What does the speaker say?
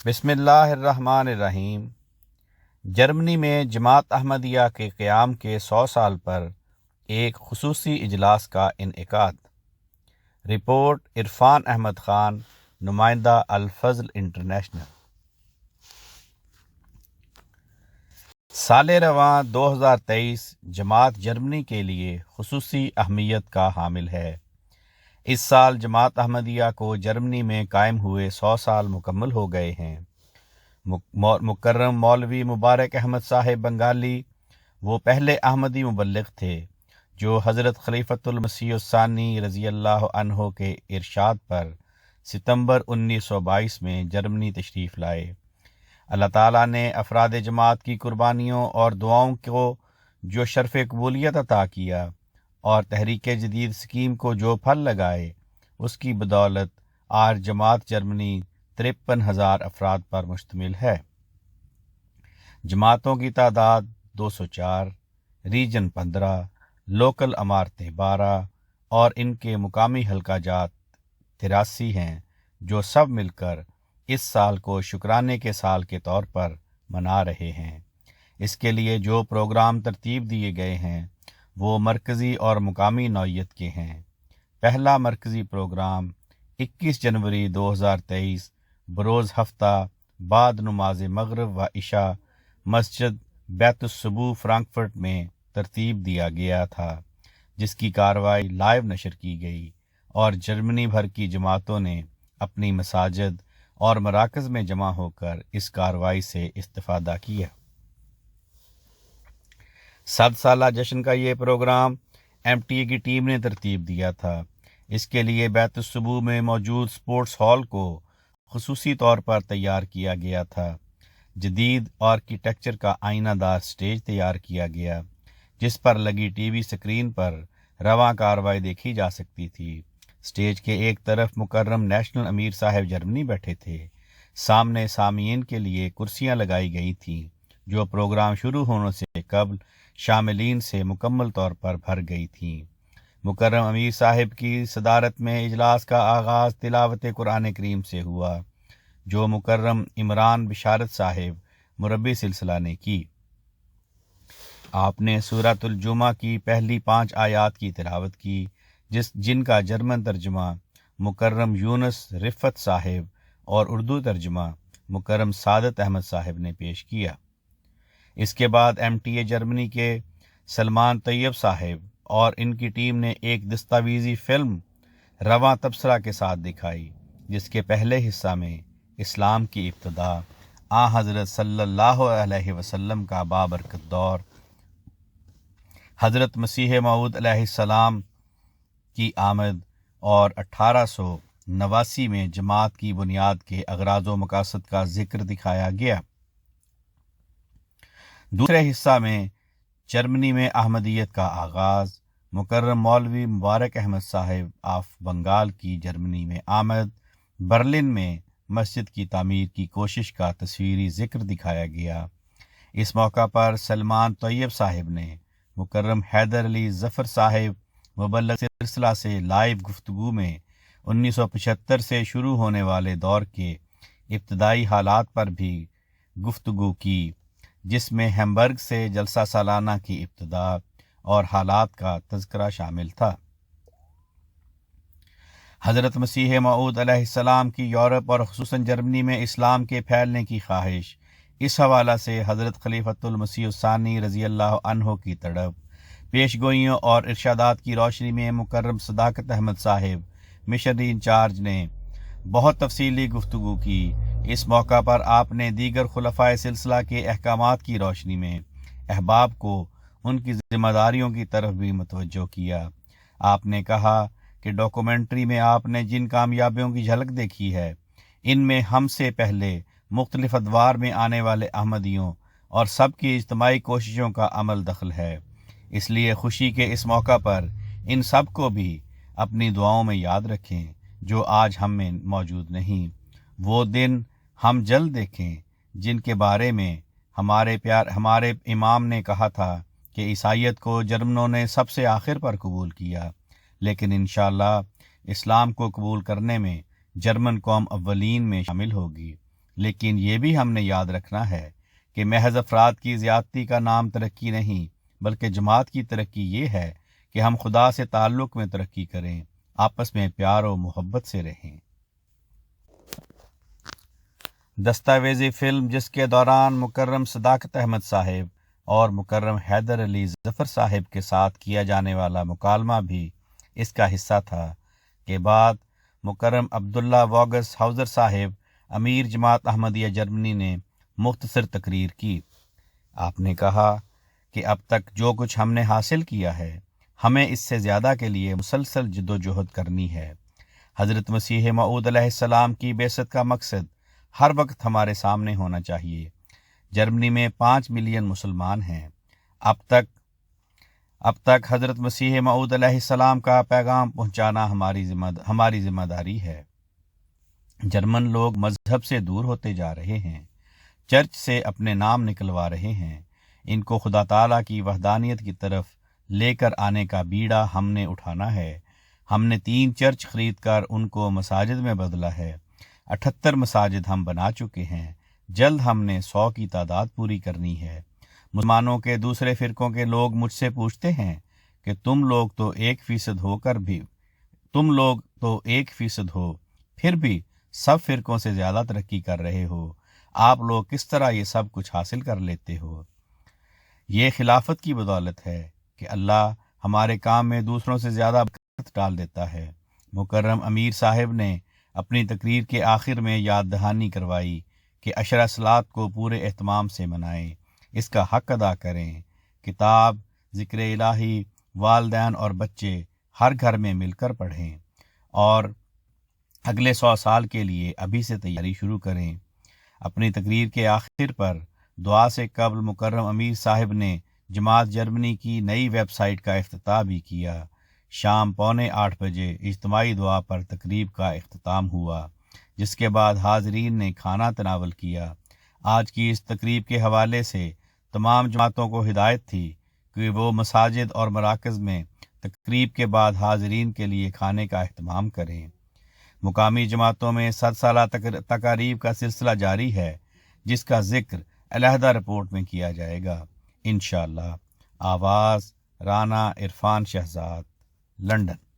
بسم اللہ الرحمن الرحیم۔ جرمنی میں جماعت احمدیہ کے قیام کے 100 سال پر ایک خصوصی اجلاس کا انعقاد۔ رپورٹ عرفان احمد خان، نمائندہ الفضل انٹرنیشنل۔ سال رواں 2023 جماعت جرمنی کے لیے خصوصی اہمیت کا حامل ہے۔ اس سال جماعت احمدیہ کو جرمنی میں قائم ہوئے 100 سال مکمل ہو گئے ہیں۔ مکرم مولوی مبارک احمد صاحب بنگالی وہ پہلے احمدی مبلغ تھے جو حضرت خلیفۃ المسیح الثانی رضی اللہ عنہ کے ارشاد پر ستمبر 1922 میں جرمنی تشریف لائے۔ اللہ تعالیٰ نے افراد جماعت کی قربانیوں اور دعاؤں کو جو شرف قبولیت عطا کیا اور تحریک جدید سکیم کو جو پھل لگائے، اس کی بدولت آج جماعت جرمنی 53,000 افراد پر مشتمل ہے۔ جماعتوں کی تعداد 204، ریجن 15، لوکل عمارتیں 12 اور ان کے مقامی حلقہ جات 83 ہیں، جو سب مل کر اس سال کو شکرانے کے سال کے طور پر منا رہے ہیں۔ اس کے لیے جو پروگرام ترتیب دیے گئے ہیں وہ مرکزی اور مقامی نوعیت کے ہیں۔ پہلا مرکزی پروگرام 21 جنوری 2023 بروز ہفتہ بعد نماز مغرب و عشاء مسجد بیت الصبوح فرانکفرٹ میں ترتیب دیا گیا تھا، جس کی کارروائی لائیو نشر کی گئی اور جرمنی بھر کی جماعتوں نے اپنی مساجد اور مراکز میں جمع ہو کر اس کارروائی سے استفادہ کیا۔ 7 سالہ جشن کا یہ پروگرام MTA کی ٹیم نے ترتیب دیا تھا۔ اس کے لیے بیت الصبوح میں موجود سپورٹس ہال کو خصوصی طور پر تیار کیا گیا تھا۔ جدید آرکیٹیکچر کا آئینہ دار سٹیج تیار کیا گیا، جس پر لگی ٹی وی سکرین پر رواں کارروائی دیکھی جا سکتی تھی۔ سٹیج کے ایک طرف مکرم نیشنل امیر صاحب جرمنی بیٹھے تھے۔ سامنے سامعین کے لیے کرسیاں لگائی گئی تھیں، جو پروگرام شروع ہونے سے قبل شاملین سے مکمل طور پر بھر گئی تھیں۔ مکرم امیر صاحب کی صدارت میں اجلاس کا آغاز تلاوت قرآن کریم سے ہوا، جو مکرم عمران بشارت صاحب مربی سلسلہ نے کی۔ آپ نے سورۃ الجمعہ کی پہلی 5 آیات کی تلاوت کی، جن کا جرمن ترجمہ مکرم یونس رفت صاحب اور اردو ترجمہ مکرم سعادت احمد صاحب نے پیش کیا۔ اس کے بعد MTA جرمنی کے سلمان طیب صاحب اور ان کی ٹیم نے ایک دستاویزی فلم رواں تبصرہ کے ساتھ دکھائی، جس کے پہلے حصہ میں اسلام کی ابتدا، حضرت صلی اللہ علیہ وسلم کا بابرکت دور، حضرت مسیح موعود علیہ السلام کی آمد اور 1889 میں جماعت کی بنیاد کے اغراض و مقاصد کا ذکر دکھایا گیا۔ دوسرے حصہ میں جرمنی میں احمدیت کا آغاز، مکرم مولوی مبارک احمد صاحب آف بنگال کی جرمنی میں آمد، برلن میں مسجد کی تعمیر کی کوشش کا تصویری ذکر دکھایا گیا۔ اس موقع پر سلمان طیب صاحب نے مکرم حیدر علی ظفر صاحب مبلغ سلسلہ سے لائیو گفتگو میں 1975 سے شروع ہونے والے دور کے ابتدائی حالات پر بھی گفتگو کی، جس میں ہیمبرگ سے جلسہ سالانہ کی ابتدا اور حالات کا تذکرہ شامل تھا۔ حضرت مسیح موعود علیہ السلام کی یورپ اور خصوصاً جرمنی میں اسلام کے پھیلنے کی خواہش، اس حوالہ سے حضرت خلیفۃ المسیح الثانی رضی اللہ عنہ کی تڑپ، پیش گوئیوں اور ارشادات کی روشنی میں مکرم صداقت احمد صاحب مشنری انچارج نے بہت تفصیلی گفتگو کی۔ اس موقع پر آپ نے دیگر خلفائے سلسلہ کے احکامات کی روشنی میں احباب کو ان کی ذمہ داریوں کی طرف بھی متوجہ کیا۔ آپ نے کہا کہ ڈاکومنٹری میں آپ نے جن کامیابیوں کی جھلک دیکھی ہے، ان میں ہم سے پہلے مختلف ادوار میں آنے والے احمدیوں اور سب کی اجتماعی کوششوں کا عمل دخل ہے۔ اس لیے خوشی کے اس موقع پر ان سب کو بھی اپنی دعاؤں میں یاد رکھیں جو آج ہم میں موجود نہیں۔ وہ دن ہم جلد دیکھیں جن کے بارے میں ہمارے امام نے کہا تھا کہ عیسائیت کو جرمنوں نے سب سے آخر پر قبول کیا، لیکن انشاءاللہ اسلام کو قبول کرنے میں جرمن قوم اولین میں شامل ہوگی۔ لیکن یہ بھی ہم نے یاد رکھنا ہے کہ محض افراد کی زیادتی کا نام ترقی نہیں، بلکہ جماعت کی ترقی یہ ہے کہ ہم خدا سے تعلق میں ترقی کریں، آپس میں پیار و محبت سے رہیں۔ دستاویزی فلم جس کے دوران مکرم صداقت احمد صاحب اور مکرم حیدر علی ظفر صاحب کے ساتھ کیا جانے والا مکالمہ بھی اس کا حصہ تھا، کے بعد مکرم عبداللہ واگس ہاؤزر صاحب امیر جماعت احمدیہ جرمنی نے مختصر تقریر کی۔ آپ نے کہا کہ اب تک جو کچھ ہم نے حاصل کیا ہے، ہمیں اس سے زیادہ کے لیے مسلسل جد و جہد کرنی ہے۔ حضرت مسیح موعود علیہ السلام کی بعثت کا مقصد ہر وقت ہمارے سامنے ہونا چاہیے۔ جرمنی میں 5 ملین مسلمان ہیں۔ اب تک حضرت مسیح موعود علیہ السلام کا پیغام پہنچانا ہماری ذمہ داری ہے۔ جرمن لوگ مذہب سے دور ہوتے جا رہے ہیں، چرچ سے اپنے نام نکلوا رہے ہیں۔ ان کو خدا تعالیٰ کی وحدانیت کی طرف لے کر آنے کا بیڑا ہم نے اٹھانا ہے۔ ہم نے 3 چرچ خرید کر ان کو مساجد میں بدلا ہے۔ 78 مساجد ہم بنا چکے ہیں۔ جلد ہم نے 100 کی تعداد پوری کرنی ہے۔ مسلمانوں کے دوسرے فرقوں کے لوگ مجھ سے پوچھتے ہیں کہ تم لوگ تو 1% ہو، پھر بھی سب فرقوں سے زیادہ ترقی کر رہے ہو، آپ لوگ کس طرح یہ سب کچھ حاصل کر لیتے ہو؟ یہ خلافت کی بدولت ہے کہ اللہ ہمارے کام میں دوسروں سے زیادہ برکت ڈال دیتا ہے۔ مکرم امیر صاحب نے اپنی تقریر کے آخر میں یاد دہانی کروائی کہ عشرہ صلوات کو پورے اہتمام سے منائیں، اس کا حق ادا کریں۔ کتاب، ذکر الہی، والدین اور بچے ہر گھر میں مل کر پڑھیں اور اگلے 100 سال کے لیے ابھی سے تیاری شروع کریں۔ اپنی تقریر کے آخر پر دعا سے قبل مکرم امیر صاحب نے جماعت جرمنی کی نئی ویب سائٹ کا افتتاح بھی کیا۔ شام 7:45 بجے اجتماعی دعا پر تقریب کا اختتام ہوا، جس کے بعد حاضرین نے کھانا تناول کیا۔ آج کی اس تقریب کے حوالے سے تمام جماعتوں کو ہدایت تھی کہ وہ مساجد اور مراکز میں تقریب کے بعد حاضرین کے لیے کھانے کا اہتمام کریں۔ مقامی جماعتوں میں 100 سالہ تقاریب کا سلسلہ جاری ہے، جس کا ذکر علیحدہ رپورٹ میں کیا جائے گا انشاءاللہ۔ آواز رانا عرفان شہزاد، لندن۔